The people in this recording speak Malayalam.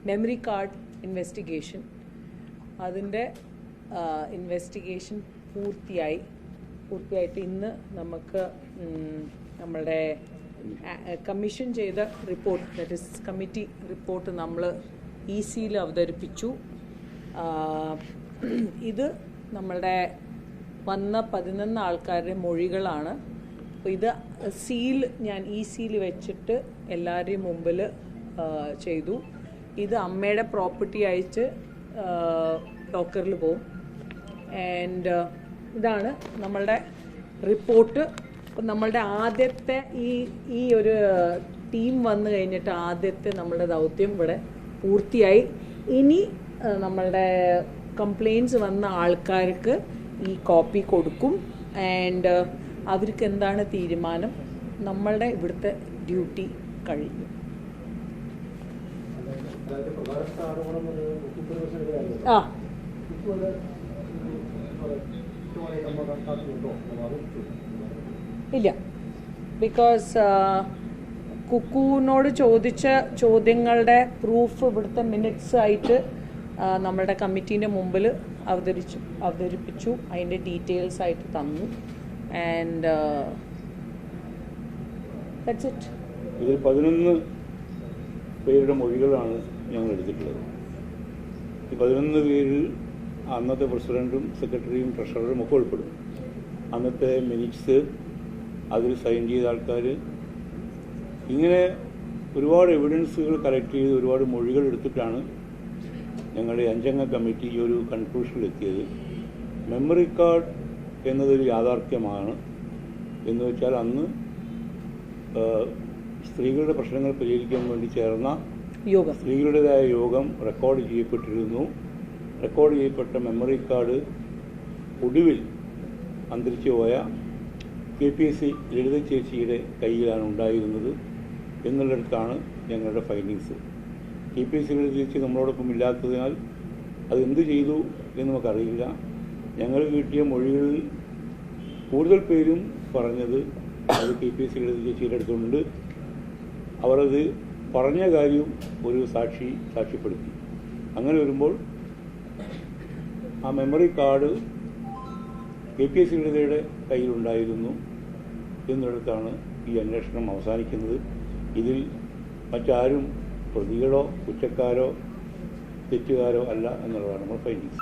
Memory card investigation. അതിൻ്റെ ഇൻവെസ്റ്റിഗേഷൻ പൂർത്തിയായിട്ട് ഇന്ന് നമുക്ക് നമ്മളുടെ കമ്മീഷൻ ചെയ്ത report, that is committee report, നമ്മൾ EC-യിൽ അവതരിപ്പിച്ചു. ഇത് നമ്മളുടെ വന്ന 11 ആൾക്കാരുടെ മൊഴികളാണ്. അപ്പോൾ ഇത് ഞാൻ EC-യിൽ വെച്ചിട്ട് എല്ലാവരുടെയും മുമ്പിൽ ചെയ്തു. ഇത് അമ്മയുടെ പ്രോപ്പർട്ടി അയച്ച് ലോക്കറിൽ പോവും. ആൻഡ് ഇതാണ് നമ്മളുടെ റിപ്പോർട്ട്. അപ്പം നമ്മളുടെ ആദ്യത്തെ ഈ ഒരു ടീം വന്നു കഴിഞ്ഞിട്ട് ആദ്യത്തെ നമ്മളുടെ ദൗത്യം ഇവിടെ പൂർത്തിയായി. ഇനി നമ്മളുടെ കംപ്ലയിൻറ്റ്സ് വന്ന ആൾക്കാർക്ക് ഈ കോപ്പി കൊടുക്കും. ആൻഡ് അവർക്ക് എന്താണ് തീരുമാനം, നമ്മളുടെ ഇവിടുത്തെ ഡ്യൂട്ടി കഴിഞ്ഞു. ഇല്ല, ബിക്കോസ് കുക്കുവിനോട് ചോദിച്ച ചോദ്യങ്ങളുടെ പ്രൂഫ് ഇവിടുത്തെ മിനിറ്റ്സ് ആയിട്ട് നമ്മളുടെ കമ്മിറ്റീൻ്റെ മുമ്പിൽ അവതരിപ്പിച്ചു. അതിൻ്റെ ഡീറ്റെയിൽസ് ആയിട്ട് തന്നു. And that's it. ഇതിൽ 11 പേരുടെ മൊഴികളാണ് ഞങ്ങൾ എടുത്തിട്ടുള്ളത്. ഈ 11 പേരിൽ അന്നത്തെ പ്രസിഡന്റും സെക്രട്ടറിയും ട്രഷററും ഒക്കെ ഉൾപ്പെടും. അന്നത്തെ മിനിറ്റ്സ്, അതിൽ സൈൻ ചെയ്ത ആൾക്കാർ, ഇങ്ങനെ ഒരുപാട് എവിഡൻസുകൾ കളക്ട് ചെയ്ത് ഒരുപാട് മൊഴികൾ എടുത്തിട്ടാണ് ഞങ്ങളുടെ 5-അംഗ കമ്മിറ്റി ഈ ഒരു കൺക്ലൂഷനിലെത്തിയത്. മെമ്മറി കാർഡ് എന്നതൊരു യാഥാർത്ഥ്യമാണ്. എന്ന് വെച്ചാൽ അന്ന് സ്ത്രീകളുടെ പ്രശ്നങ്ങൾ പരിഹരിക്കാൻ വേണ്ടി ചേർന്ന സ്ത്രീകളുടേതായ യോഗം റെക്കോർഡ് ചെയ്യപ്പെട്ടിരുന്നു. റെക്കോർഡ് ചെയ്യപ്പെട്ട മെമ്മറി കാർഡ് ഒടുവിൽ അന്തരിച്ചു പോയ KPSC ലളിത ചേച്ചിയുടെ കയ്യിലാണ് ഉണ്ടായിരുന്നത് എന്നുള്ളിടത്താണ് ഞങ്ങളുടെ ഫൈൻഡിങ്സ്. KPSC ലളിത ചേച്ചി നമ്മളോടൊപ്പം ഇല്ലാത്തതിനാൽ അതെന്ത് ചെയ്തു എന്ന് നമുക്കറിയില്ല. ഞങ്ങൾ കിട്ടിയ മൊഴികളിൽ കൂടുതൽ പേരും പറഞ്ഞത് അത് KPSC ലളിത ചേച്ചിയുടെ അടുത്തുണ്ട്. അവരത് പറഞ്ഞ കാര്യം ഒരു സാക്ഷ്യപ്പെടുത്തി. അങ്ങനെ വരുമ്പോൾ ആ മെമ്മറി കാർഡ് KPSC ലളിതയുടെ കയ്യിലുണ്ടായിരുന്നു എന്നിടത്താണ് ഈ അന്വേഷണം അവസാനിക്കുന്നത്. ഇതിൽ മറ്റാരും പ്രതികളോ കുറ്റക്കാരോ തെറ്റുകാരോ അല്ല എന്നുള്ളതാണ് നമ്മൾ ഫൈൻഡിങ്സ്.